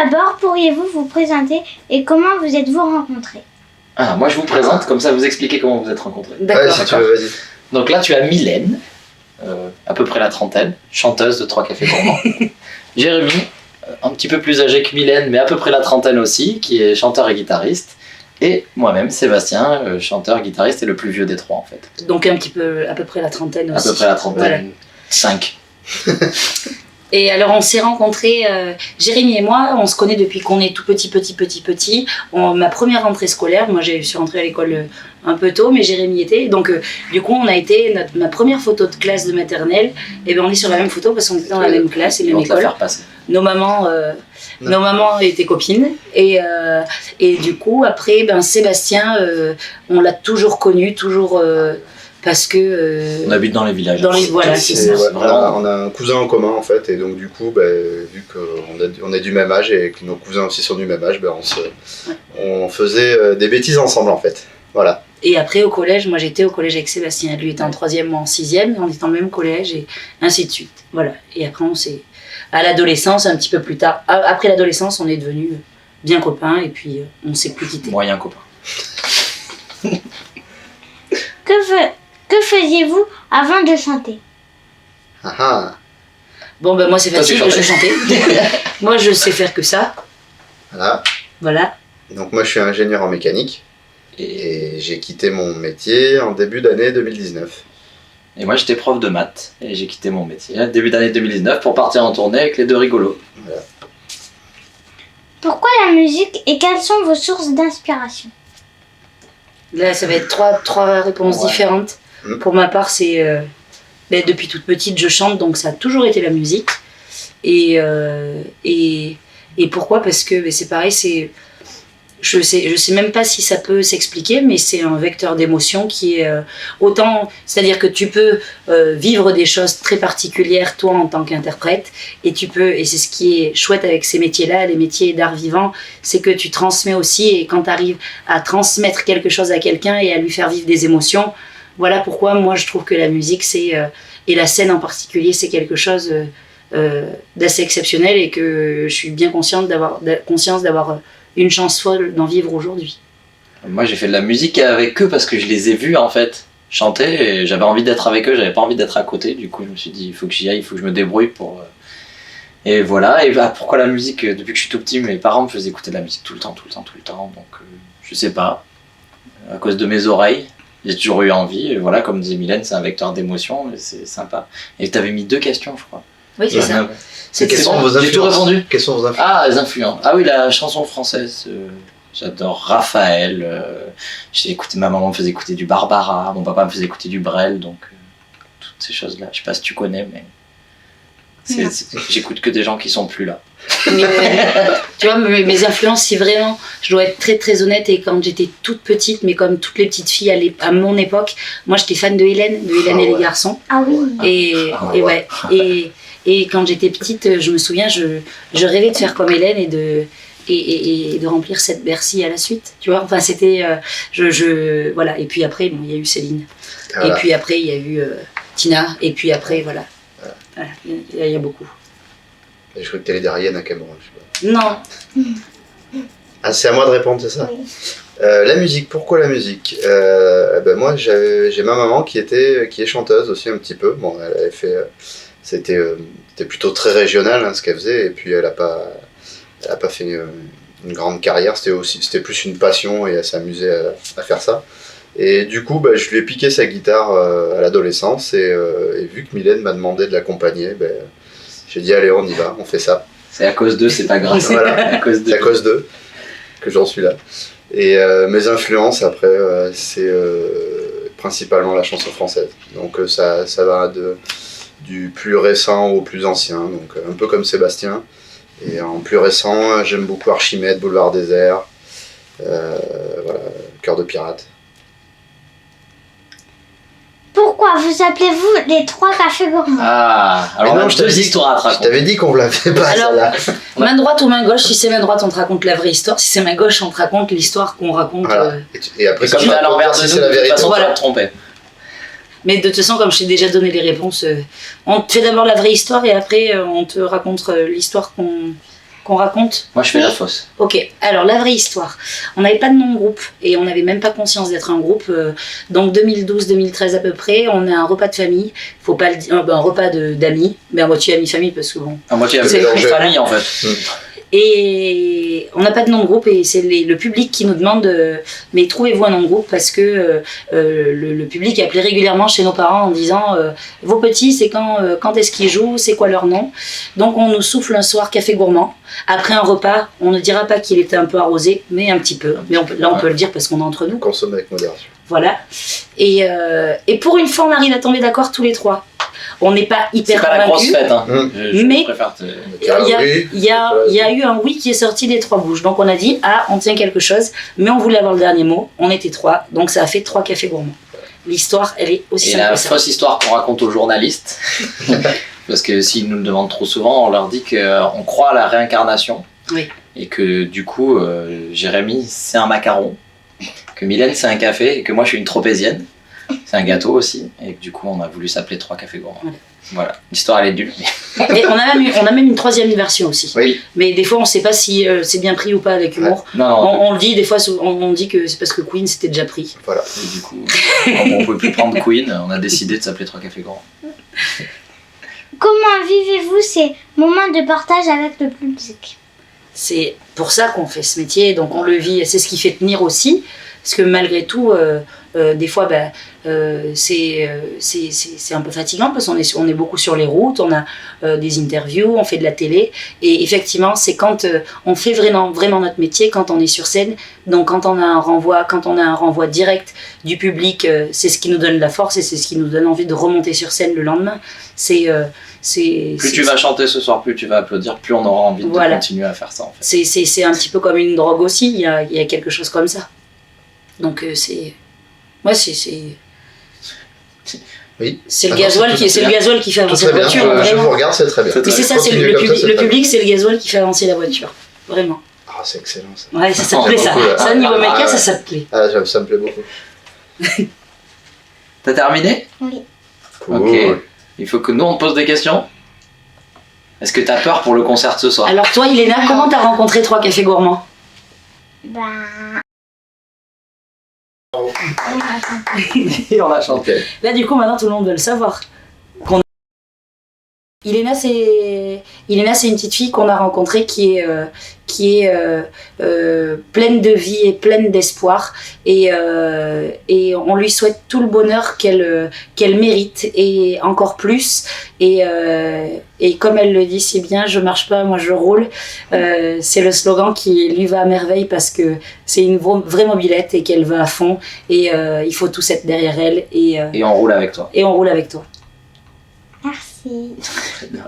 d'abord, pourriez-vous vous présenter et comment vous êtes-vous rencontrés? Ah, moi je vous présente, comme ça vous expliquez comment vous êtes rencontrés. D'accord. Ouais, si tu veux, vas-y. Donc là tu as Mylène, à peu près la trentaine, chanteuse de 3 cafés gourmands. Jérémy, un petit peu plus âgé que Mylène, mais à peu près la trentaine aussi, qui est chanteur et guitariste. Et moi-même, Sébastien, chanteur, guitariste et le plus vieux des 3 en fait. Donc un petit peu, à peu près la trentaine aussi. À peu près la trentaine, Voilà. 5. Et alors on s'est rencontrés, Jérémy et moi, on se connaît depuis qu'on est tout petit. Ma première rentrée scolaire, moi je suis rentrée à l'école un peu tôt, mais Jérémy était. Donc du coup on a été, ma première photo de classe de maternelle, et bien on est sur la même photo parce qu'on était dans la même classe et même école. Nos mamans étaient copines. Et du coup après, Sébastien, on l'a toujours connu, parce que on habite dans les villages. Voilà, c'est ça. Ouais, on a un cousin en commun en fait, et donc du coup, vu qu'on est du même âge et que nos cousins aussi sont du même âge, on faisait des bêtises ensemble en fait. Voilà. Et après au collège, moi j'étais au collège avec Sébastien, lui était en 3e, moi en 6e, et on était dans le même collège et ainsi de suite. Voilà. Et après on s'est, à l'adolescence, un petit peu plus tard, après l'adolescence, on est devenus bien copains et puis on s'est plus quittés. Moyen copain. Que faisiez-vous avant de chanter? Bon moi c'est facile, je chantais. Moi je sais faire que ça. Voilà. Donc moi je suis ingénieur en mécanique et j'ai quitté mon métier en début d'année 2019. Et moi j'étais prof de maths et j'ai quitté mon métier début d'année 2019 pour partir en tournée avec les 2 rigolos. Voilà. Pourquoi la musique et quelles sont vos sources d'inspiration? Là ça va être trois réponses différentes. Pour ma part, c'est depuis toute petite, je chante, donc ça a toujours été la musique. Et pourquoi? Parce que c'est pareil, je sais même pas si ça peut s'expliquer, mais c'est un vecteur d'émotion qui est autant, c'est-à-dire que tu peux vivre des choses très particulières toi en tant qu'interprète, et c'est ce qui est chouette avec ces métiers-là, les métiers d'art vivant, c'est que tu transmets aussi, et quand tu arrives à transmettre quelque chose à quelqu'un et à lui faire vivre des émotions. Voilà pourquoi moi je trouve que la musique et la scène en particulier c'est quelque chose d'assez exceptionnel et que je suis bien consciente d'avoir une chance folle d'en vivre aujourd'hui. Moi j'ai fait de la musique avec eux parce que je les ai vus en fait chanter et j'avais envie d'être avec eux, j'avais pas envie d'être à côté, du coup je me suis dit il faut que j'y aille, il faut que je me débrouille pour... Et voilà, et pourquoi la musique? Depuis que je suis tout petit mes parents me faisaient écouter de la musique tout le temps, donc je sais pas, à cause de mes oreilles. J'ai toujours eu envie, et voilà, comme disait Mylène, c'est un vecteur d'émotion, c'est sympa. Et t'avais mis 2 questions, je crois. Oui, c'est ça. Quelles sont vos influences? J'ai tout répondu. Quelles sont vos influences? Ah, les influences. Ah oui, la chanson française. J'adore Raphaël. Ma maman me faisait écouter du Barbara, mon papa me faisait écouter du Brel, donc toutes ces choses-là. Je sais pas si tu connais, mais j'écoute que des gens qui sont plus là. Mais, tu vois, mes influences, si vraiment, je dois être très très honnête, et quand j'étais toute petite, mais comme toutes les petites filles à mon époque, moi j'étais fan de Hélène et les garçons. Ah oui. Et quand j'étais petite, je me souviens, je rêvais de faire comme Hélène et de remplir cette Bercy à la suite. Tu vois, enfin c'était, voilà. Et puis après, il y a eu Céline. Et puis après, il y a eu Tina. Et puis après, voilà. Il y a beaucoup. Je crois que t'allais dire Ayana Nakamura, je sais pas. Non. Ah, c'est à moi de répondre, c'est ça? Oui. La musique, pourquoi la musique? Moi, j'ai ma maman qui est chanteuse aussi un petit peu. Bon, elle avait fait... C'était plutôt très régional ce qu'elle faisait, et puis elle a pas fait une grande carrière, c'était plus une passion et elle s'amusait à faire ça. Et du coup, je lui ai piqué sa guitare à l'adolescence, et vu que Mylène m'a demandé de l'accompagner, j'ai dit allez, on y va, on fait ça. C'est à cause d'eux, c'est pas grave. Voilà, c'est à cause d'eux que j'en suis là. Et mes influences après, c'est principalement la chanson française. Donc ça va du plus récent au plus ancien, donc un peu comme Sébastien. Et en plus récent, j'aime beaucoup Archimède, Boulevard Désert, voilà, Cœur de pirate. Pourquoi vous appelez-vous les 3 cafés gourmands? Ah, alors non, on a 2 histoires à te Je raconter. t'avais dit qu'on l'avait pas, Alors, celle-là. main droite ou main gauche? Si c'est main droite, on te raconte la vraie histoire. Si c'est main gauche, on te raconte l'histoire qu'on raconte. Voilà. Et après, Comme si t'es à l'envers de si nous, c'est la de toute vérité. façon, tu Voilà. vas te tromper. Mais de toute façon, comme je t'ai déjà donné les réponses, on te fait d'abord la vraie histoire et après on te raconte l'histoire qu'on raconte? Moi, je fais la fausse. Ok, alors la vraie histoire. On n'avait pas de nom de groupe et on n'avait même pas conscience d'être un groupe. Donc 2012-2013 à peu près, on a un repas de famille. Faut pas le dire, un repas d'amis, mais à moitié amis-famille parce que bon. À moitié C'est avec famille en fait. Et on n'a pas de nom de groupe et c'est le public qui nous demande mais trouvez-vous un nom de groupe parce que le public appelait régulièrement chez nos parents en disant vos petits c'est quand est-ce qu'ils jouent, c'est quoi leur nom. Donc on nous souffle un soir café gourmand. Après un repas, on ne dira pas qu'il était un peu arrosé, mais un petit peu. Mais là on peut le dire parce qu'on est entre nous. Consommer avec modération. Voilà. Et pour une fois on arrive à tomber d'accord tous les trois. On n'est pas hyper C'est pas la grosse convaincus. fête, hein. Mais- Je préfère te... Il y a eu un oui qui est sorti des trois bouches. Donc on a dit, ah, on tient quelque chose, mais on voulait avoir le dernier mot. On était trois, donc ça a fait 3 cafés gourmands. L'histoire, elle est aussi Et simple la que ça. fausse histoire qu'on raconte aux journalistes, parce que s'ils nous le demandent trop souvent, on leur dit qu'on croit à la réincarnation. Oui. Et que du coup, Jérémy, c'est un macaron, que Mylène, c'est un café, et que moi, je suis une tropézienne. C'est un gâteau aussi, et que du coup, on a voulu s'appeler 3 cafés gourmands. Voilà, l'histoire, elle est nulle. Et on a même une troisième version aussi. Oui. Mais des fois, on ne sait pas si c'est bien pris ou pas avec humour. Non, non, On le dit, des fois, on dit que c'est parce que Queen c'était déjà pris. Voilà. et du coup, on ne pouvait plus prendre Queen, on a décidé de s'appeler 3 cafés gourmands. Comment vivez-vous ces moments de partage avec le public? C'est pour ça qu'on fait ce métier, donc on le vit, c'est ce qui fait tenir aussi, parce que malgré tout, des fois, c'est un peu fatigant, parce qu'on est beaucoup sur les routes, on a des interviews, on fait de la télé, et effectivement, c'est quand on fait vraiment notre métier, quand on est sur scène, donc quand on a un renvoi direct du public, c'est ce qui nous donne la force, et c'est ce qui nous donne envie de remonter sur scène le lendemain. Plus tu vas chanter ce soir, plus tu vas applaudir, plus on aura envie de continuer à faire ça en fait. C'est un petit peu comme une drogue aussi, il y a quelque chose comme ça. Donc c'est... Moi c'est... Oui. C'est le gasoil qui fait avancer la Très voiture. bien. Je Vraiment. vous regarde, c'est très bien. Mais c'est ça, c'est Continuez le comme ça, c'est public. Le très public, c'est le gasoil qui fait avancer la voiture. Vraiment. bien. Ah, c'est excellent ça. Ouais, ça te Ah, plaît ça. beaucoup, là. Ça, niveau méca, ça te plaît. Ah, ça me plaît beaucoup. T'as terminé? Oui. Ok. Cool. Il faut que nous on te pose des questions. Est-ce que t'as peur pour le concert de ce soir? Alors toi, Iléna, comment t'as rencontré 3 cafés gourmands? Ben... Et on a chanté. Ok. Là, du coup, maintenant, tout le monde veut le savoir. Iléna, c'est une petite fille qu'on a rencontrée qui est pleine de vie et pleine d'espoir. Et on lui souhaite tout le bonheur qu'elle mérite et encore plus. Et comme elle le dit si bien, je marche pas, moi je roule. C'est le slogan qui lui va à merveille parce que c'est une vraie mobilette et qu'elle va à fond. Et il faut tous être derrière elle. Et on roule avec toi. Et on roule avec toi. Merci. Très bien.